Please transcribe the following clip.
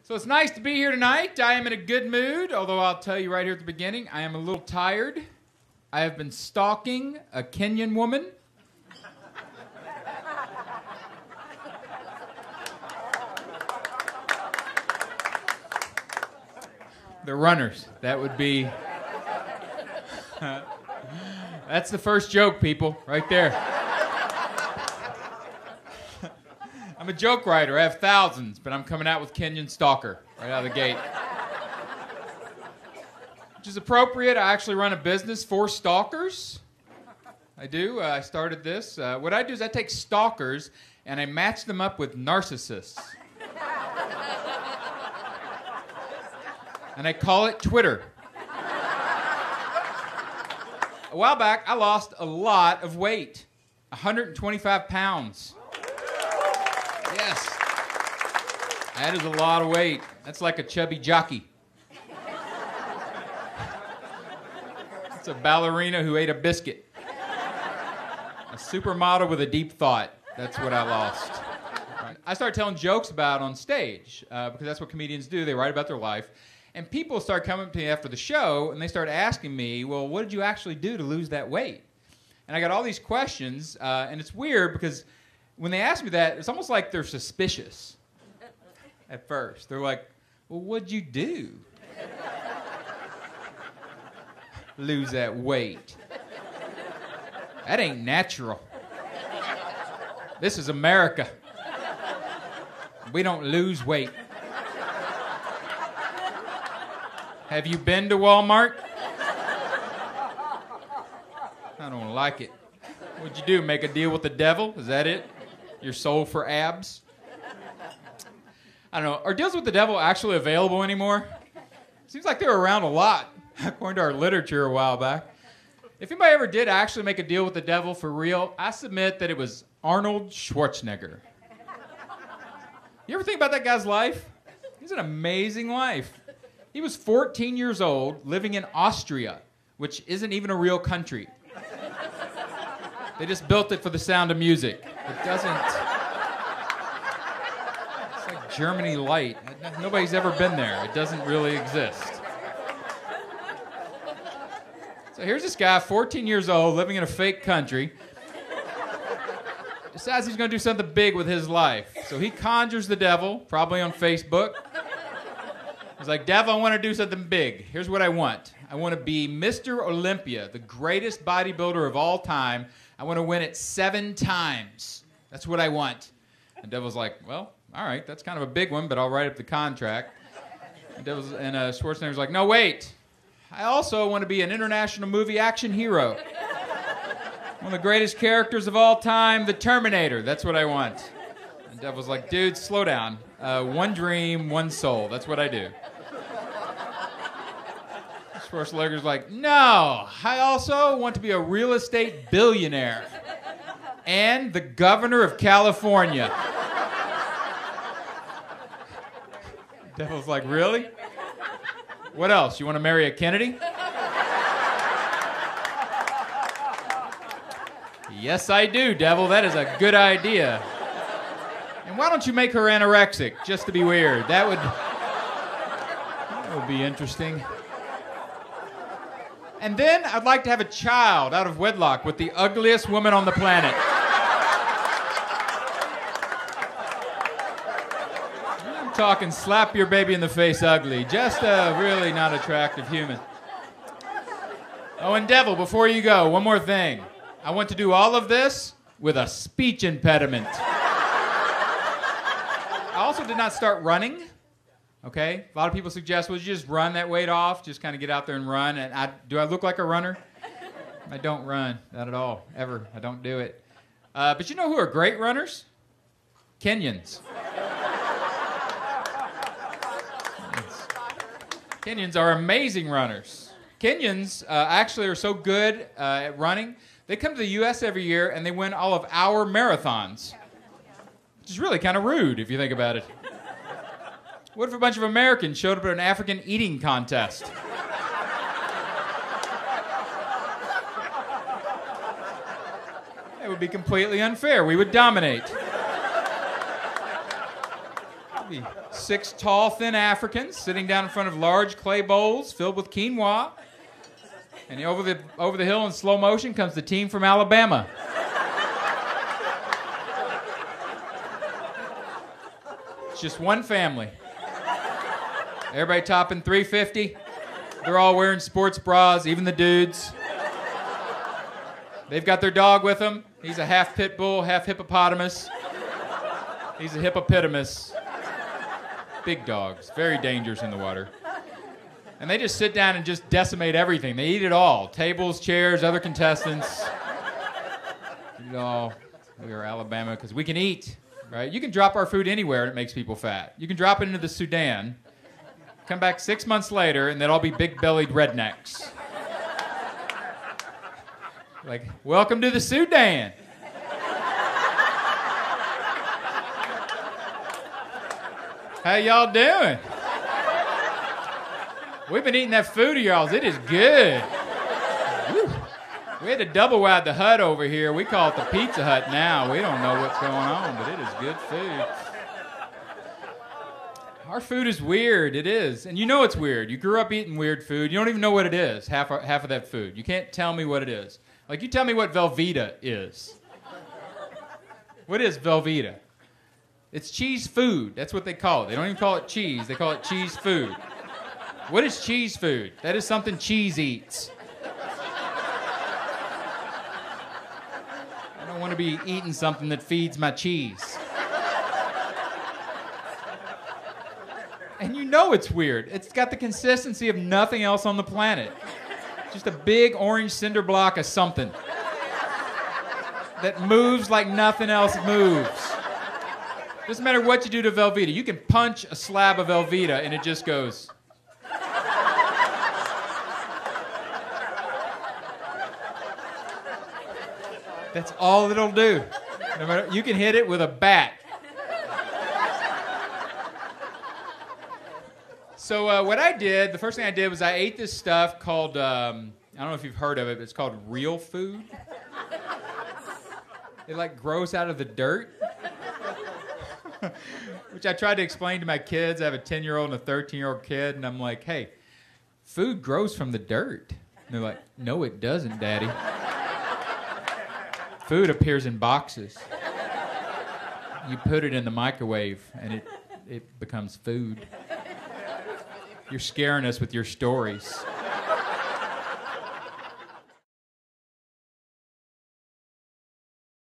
So it's nice to be here tonight. I am in a good mood, although I'll tell you right here at the beginning, I am a little tired. I have been stalking a Kenyan woman. The runners. That would be... That's the first joke, people, right there. I'm a joke writer. I have thousands, but I'm coming out with Kenyan Stalker right out of the gate. Which is appropriate. I actually run a business for stalkers. I do. I started this. What I do is I take stalkers and I match them up with narcissists. And I call it Twitter. A while back, I lost a lot of weight. 125 pounds. Yes. That is a lot of weight. That's like a chubby jockey. It's a ballerina who ate a biscuit. A supermodel with a deep thought. That's what I lost. Right. I started telling jokes about it on stage because that's what comedians do. They write about their life. And people start coming to me after the show, and they start asking me, well, what did you actually do to lose that weight? And I got all these questions, and it's weird because when they ask me that, it's almost like they're suspicious at first. They're like, well, what'd you do? Lose that weight. That ain't natural. This is America. We don't lose weight. Have you been to Walmart? I don't like it. What'd you do, make a deal with the devil? Is that it? Your soul for abs? I don't know. Are deals with the devil actually available anymore? Seems like they were around a lot, according to our literature a while back. If anybody ever did actually make a deal with the devil for real, I submit that it was Arnold Schwarzenegger. You ever think about that guy's life? He's an amazing life. He was 14 years old, living in Austria, which isn't even a real country. They just built it for the sound of music. It doesn't... It's like Germany Light. Nobody's ever been there. It doesn't really exist. So here's this guy, 14 years old, living in a fake country. Decides he's going to do something big with his life. So he conjures the devil, probably on Facebook. He's like, devil, I want to do something big. Here's what I want. I want to be Mr. Olympia, the greatest bodybuilder of all time. I want to win it 7 times. That's what I want. And devil's like, well, all right, that's kind of a big one, but I'll write up the contract. And Schwarzenegger's like, no, wait. I also want to be an international movie action hero. One of the greatest characters of all time, the Terminator. That's what I want. And devil's like, dude, slow down. One dream, one soul. That's what I do. Schwarzenegger's like, no, I also want to be a real estate billionaire and the governor of California. Devil's like, really? What else? You want to marry a Kennedy? Yes, I do, devil. That is a good idea. And why don't you make her anorexic, just to be weird? That would be interesting. And then I'd like to have a child out of wedlock with the ugliest woman on the planet. I'm talking slap your baby in the face ugly. Just a really not attractive human. Oh, and devil, before you go, one more thing. I want to do all of this with a speech impediment. I also did not start running. Okay? A lot of people suggest, well, you just run that weight off, just kind of get out there and run. And do I look like a runner? I don't run, not at all, ever. I don't do it. But you know who are great runners? Kenyans. Kenyans are amazing runners. Kenyans actually are so good at running, they come to the U.S. every year and they win all of our marathons. Which is really kind of rude if you think about it. What if a bunch of Americans showed up at an African eating contest? It would be completely unfair. We would dominate. It'd be 6 tall, thin Africans sitting down in front of large clay bowls filled with quinoa. And over the hill in slow motion comes the team from Alabama. It's just one family. Everybody topping 350. They're all wearing sports bras, even the dudes. They've got their dog with them. He's a half pit bull, half hippopotamus. He's a hippopotamus. Big dogs, very dangerous in the water. And they just sit down and just decimate everything. They eat it all. Tables, chairs, other contestants. Eat it all. We are Alabama because we can eat, right? You can drop our food anywhere and it makes people fat. You can drop it into the Sudan, come back 6 months later, and they'll all be big-bellied rednecks. Like, welcome to the Sudan. How y'all doing? We've been eating that food of y'all's. It is good. Woo. We had to double wide the hut over here. We call it the Pizza Hut now. We don't know what's going on, but it is good food. Our food is weird. It is. And you know it's weird. You grew up eating weird food. You don't even know what it is, half of that food. You can't tell me what it is. Like, you tell me what Velveeta is. What is Velveeta? It's cheese food. That's what they call it. They don't even call it cheese. They call it cheese food. What is cheese food? That is something cheese eats. I don't want to be eating something that feeds my cheese. And you know it's weird. It's got the consistency of nothing else on the planet. Just a big orange cinder block of something that moves like nothing else moves. Doesn't matter what you do to Velveeta. You can punch a slab of Velveeta and it just goes. That's all it'll do. No matter, you can hit it with a bat. So what I did, the first thing I did was I ate this stuff called, I don't know if you've heard of it, but it's called real food. It like grows out of the dirt. Which I tried to explain to my kids. I have a 10-year-old and a 13-year-old kid, and I'm like, hey, food grows from the dirt. And they're like, no, it doesn't, Daddy. Food appears in boxes. You put it in the microwave, and it becomes food. You're scaring us with your stories.